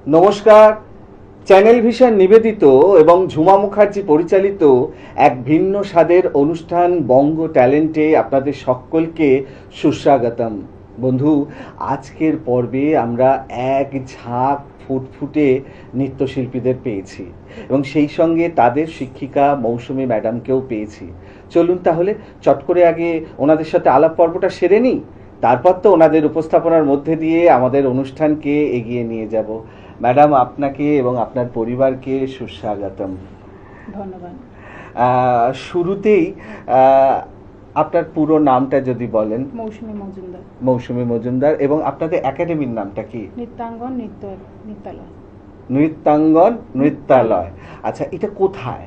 নমস্কার। Channel vision নিবেদিত এবং ঝুমা মুখার্জি পরিচালিত এক ভিন্ন স্বাদের অনুষ্ঠান বঙ্গ ট্যালেন্টে আপনাদের সকলকে সুস্বাগতম। বন্ধু, আজকের পর্বে আমরা এক ঝাঁক ফুটফুটে নৃত্যশিল্পীদের পেয়েছি এবং সেই সঙ্গে তাদের শিক্ষিকা মৌসুমী ম্যাডামকেও পেয়েছি। চলুন তাহলে চট করে আগে ওনাদের সাথে আলাপ পর্বটা সেরে নিই, তারপর তো ওনাদের উপস্থাপনার মধ্যে দিয়ে আমাদের অনুষ্ঠানকে এগিয়ে নিয়ে যাব। ম্যাডাম, আপনাকে এবং আপনার পরিবারকে সুস্বাগতম। ধন্যবাদ। শুরুতেই আপনার পুরো নামটা যদি বলেন। মৌসুমী মজুমদার। মৌসুমী মজুমদার। এবং আপনাদের একাডেমির নামটা কি? নৃত্যাঙ্গন নৃত্যালয়। নৃত্যাঙ্গন নৃত্যালয়। আচ্ছা, এটা কোথায়?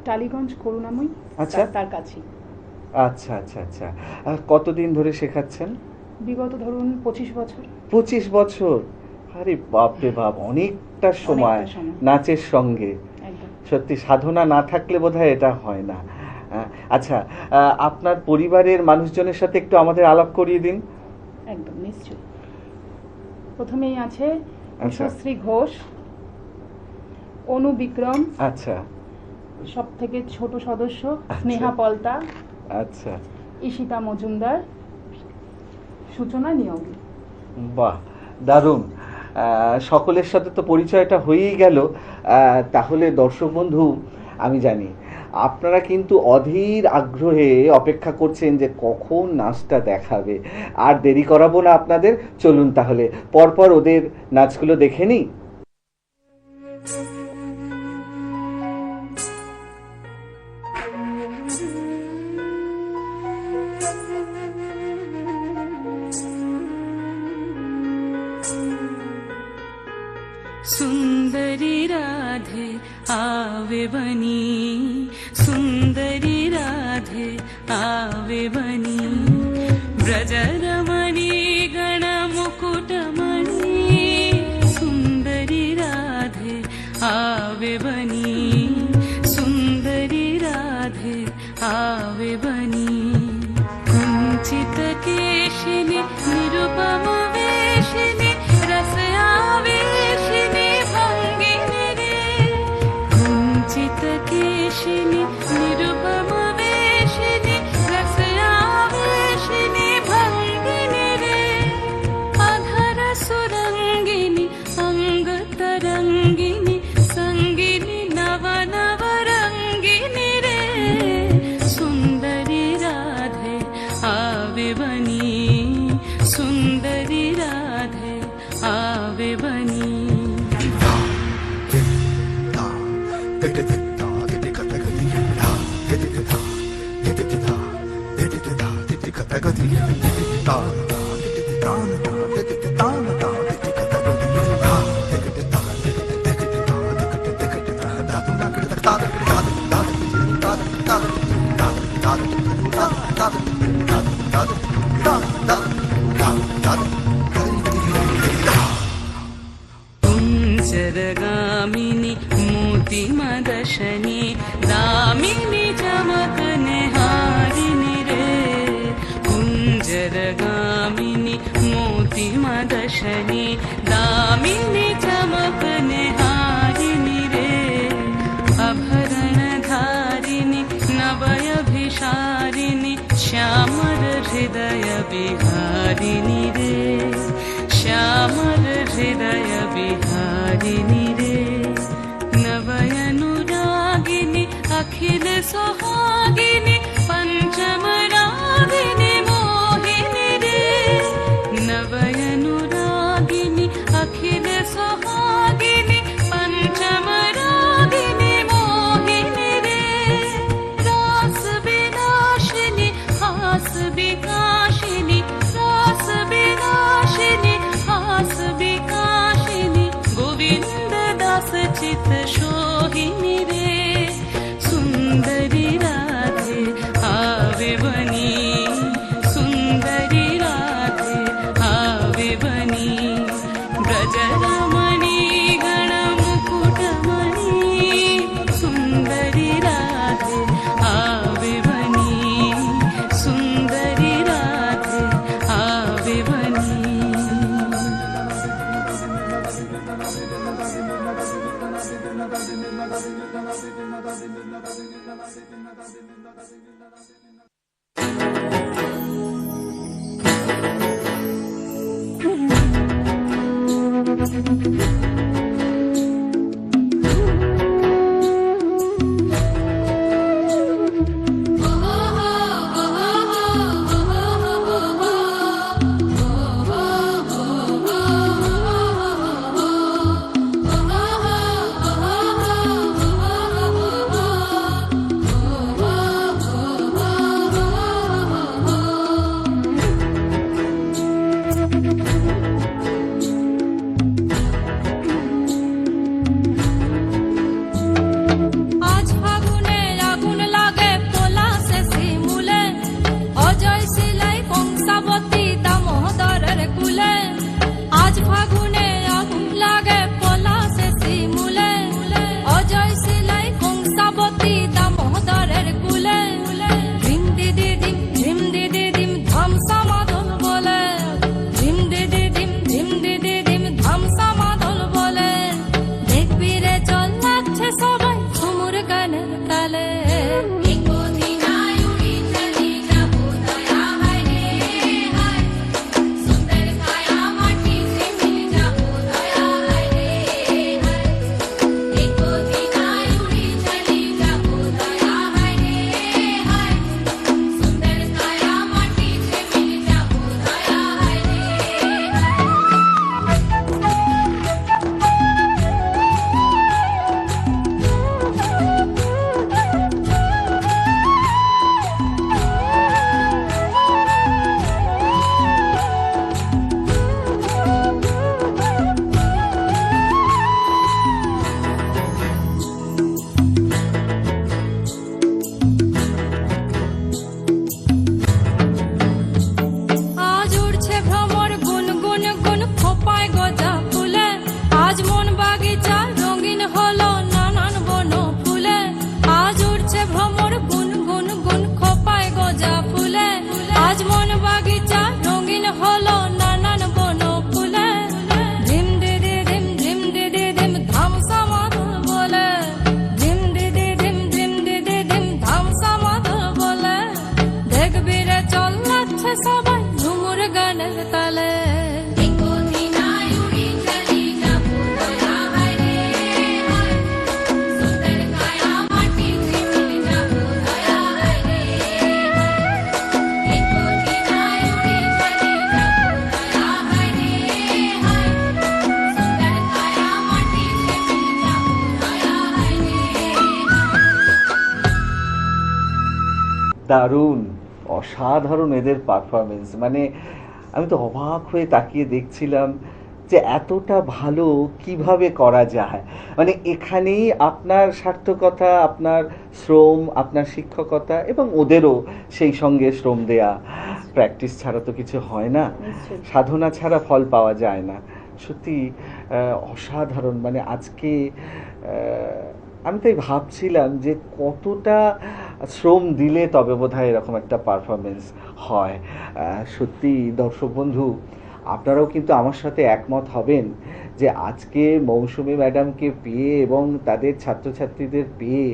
টালিগঞ্জ, করুণাময়ী। আচ্ছা, তার কাছেই। আচ্ছা আচ্ছা আচ্ছা। কতদিন ধরে শেখাচ্ছেন? বিগত ধরুন 25 বছর। 25 বছর? আরে বাপরে বাপ, অনেকটা সময় নাচের সঙ্গে। সত্যি সাধনা না থাকলে বোধহয় এটা হয় না। আচ্ছা, আপনার পরিবারের মানুষজনের সাথে একটু আমাদের আলাপ করিয়ে দিন। একদম নিশ্চয়ই। প্রথমেই আছে উষশ্রী ঘোষ, অনু বিক্রম, আচ্ছা, সব থেকে ছোট সদস্য স্নেহা পলতা, আচ্ছা, ঈশিতা মজুমদার, সূচনা নিয়োগী। বাহ, দারুণ। সকলের সাথে তো পরিচয়টা হয়েই গেল। তাহলে দর্শক বন্ধু, আমি জানি আপনারা কিন্তু অধীর আগ্রহে অপেক্ষা করছেন যে কখন নাচটা দেখাবে। আর দেরি করাবো না আপনাদের, চলুন তাহলে পরপর ওদের নাচগুলো দেখে নিই। सुंदरी राधे आवे बनी, सुंदरी राधे आवे बनी, ब्रजरमणी गण मुकुटमणि, सुंदरी राधे आवे बनी, सुंदरी राधे आवे बनी, कुंचित केशिनी निरुपम वेशिनी रस आवेशिनी भंगिनी रे, कुंचित केशिनी निरुपम वेशिनी रस आवेशिनी भंगिनी रे, अधर सुरंगिनी अंग तरंगिनी संगिनी नव नव रंगिनी रे, सुंदरी राधे आवे बनी, सुंदरी राधे आवे बनी। कुंजरगामिनी मोतिमदशनी दामिनी चमकने हारिणी रे, कुंजरगामिनी मोतिमदशनी दामिनी चमकने हारिणी रे, आभरणधारिणी नवयभिषारिणी श्यामर हृदय विहारिणी रे, श्यामर हृदय विहारिणी रे, नवयनुरागिनी अखिल सुहागिनी पंचम रागिनी मोहिनी रे, नवयनुरागिनी अखिल सुहागिनी पंचम रागिनी मोहिनी रे, रास विनाशिनी हास विकाशिनी, रास विनाशिनी हास विकाशिनी, गोविंद दास चित सोहिनी रे, सुंदरी राधे आवे बनी, আজ ফাগুনে আগুন লাগে পলাশে শিমুলে অজয় শিলাই কংসাবতী দামোদরের কুলে আজ ফাগুনে আগুন লাগে পলাশে শিমুলে অজয় শিলাই কংসাবতী দামোদরের কুলে ধিম দিদি দিম ধামসা মাদল বলে ধিম দিদি দিম ধামসা মাদল বলে দেখবি রে চল লাগছে সবাই ঝুমুর গানের তালে আজ উড়ছে ভ্রমর গুন গুন গুন খোপায় গজা ফুলে আজ মন বাগিচা রঙিন হলো নানান বন ফুলে আজ উড়ছে ভ্রমর গুন গুন গুন খোপায় গজা ফুলে আজ মন বাগিচা রঙিন হলো নানান বন ফুলে ধিম দিদি দিম ধামসা মাদল বলে ধিম দিদি দিম ধামসা মাদল বলে দেখবি রে চল লাগছে সবাই ঝুমুর গানের তালে দারুণ, অসাধারণ এদের পারফরমেন্স। মানে আমি তো অবাক হয়ে তাকিয়ে দেখছিলাম যে এতটা ভালো কিভাবে করা যায়। মানে এখানেই আপনার সার্থকতা, আপনার শ্রম, আপনার শিক্ষকতা এবং ওদেরও সেই সঙ্গে শ্রম দেয়া। প্র্যাকটিস ছাড়া তো কিছু হয় না, নিশ্চয়ই। সাধনা ছাড়া ফল পাওয়া যায় না। সত্যি অসাধারণ। মানে আজকে আমি তাই ভাবছিলাম যে কতটা শ্রম দিলে তবে বোধহয় এরকম একটা পারফরমেন্স হয়। সত্যি দর্শক বন্ধু, আপনারাও কিন্তু আমার সাথে একমত হবেন যে আজকে মৌসুমী ম্যাডামকে পেয়ে এবং তাদের ছাত্রছাত্রীদের পেয়ে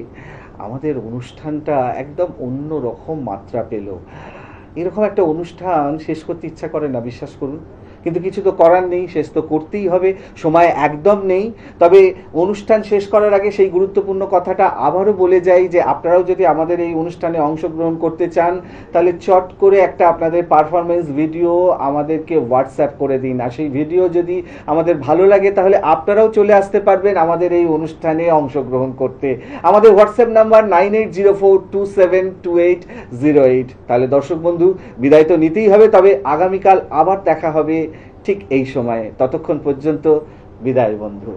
আমাদের অনুষ্ঠানটা একদম অন্য রকম মাত্রা পেল। এরকম একটা অনুষ্ঠান শেষ করতে ইচ্ছা করে না, বিশ্বাস করুন, কিন্তু কিছু তো করার নেই, শেষ তো করতেই হবে, সময় একদম নেই। তবে অনুষ্ঠান শেষ করার আগে সেই গুরুত্বপূর্ণ কথাটা আবারও বলে যাই যে আপনারাও যদি আমাদের এই অনুষ্ঠানে অংশগ্রহণ করতে চান তাহলে চট করে একটা আপনাদের পারফরমেন্স ভিডিও আমাদেরকে হোয়াটসঅ্যাপ করে দিন। আর সেই ভিডিও যদি আমাদের ভালো লাগে তাহলে আপনারাও চলে আসতে পারবেন আমাদের এই অনুষ্ঠানে অংশগ্রহণ করতে। আমাদের হোয়াটসঅ্যাপ নাম্বার 9804272808। তাহলে দর্শক বন্ধু, বিদায় তো নিতেই হবে, তবে আগামীকাল আবার দেখা হবে ঠিক এই সময়ে। ততক্ষণ পর্যন্ত বিদায় বন্ধু।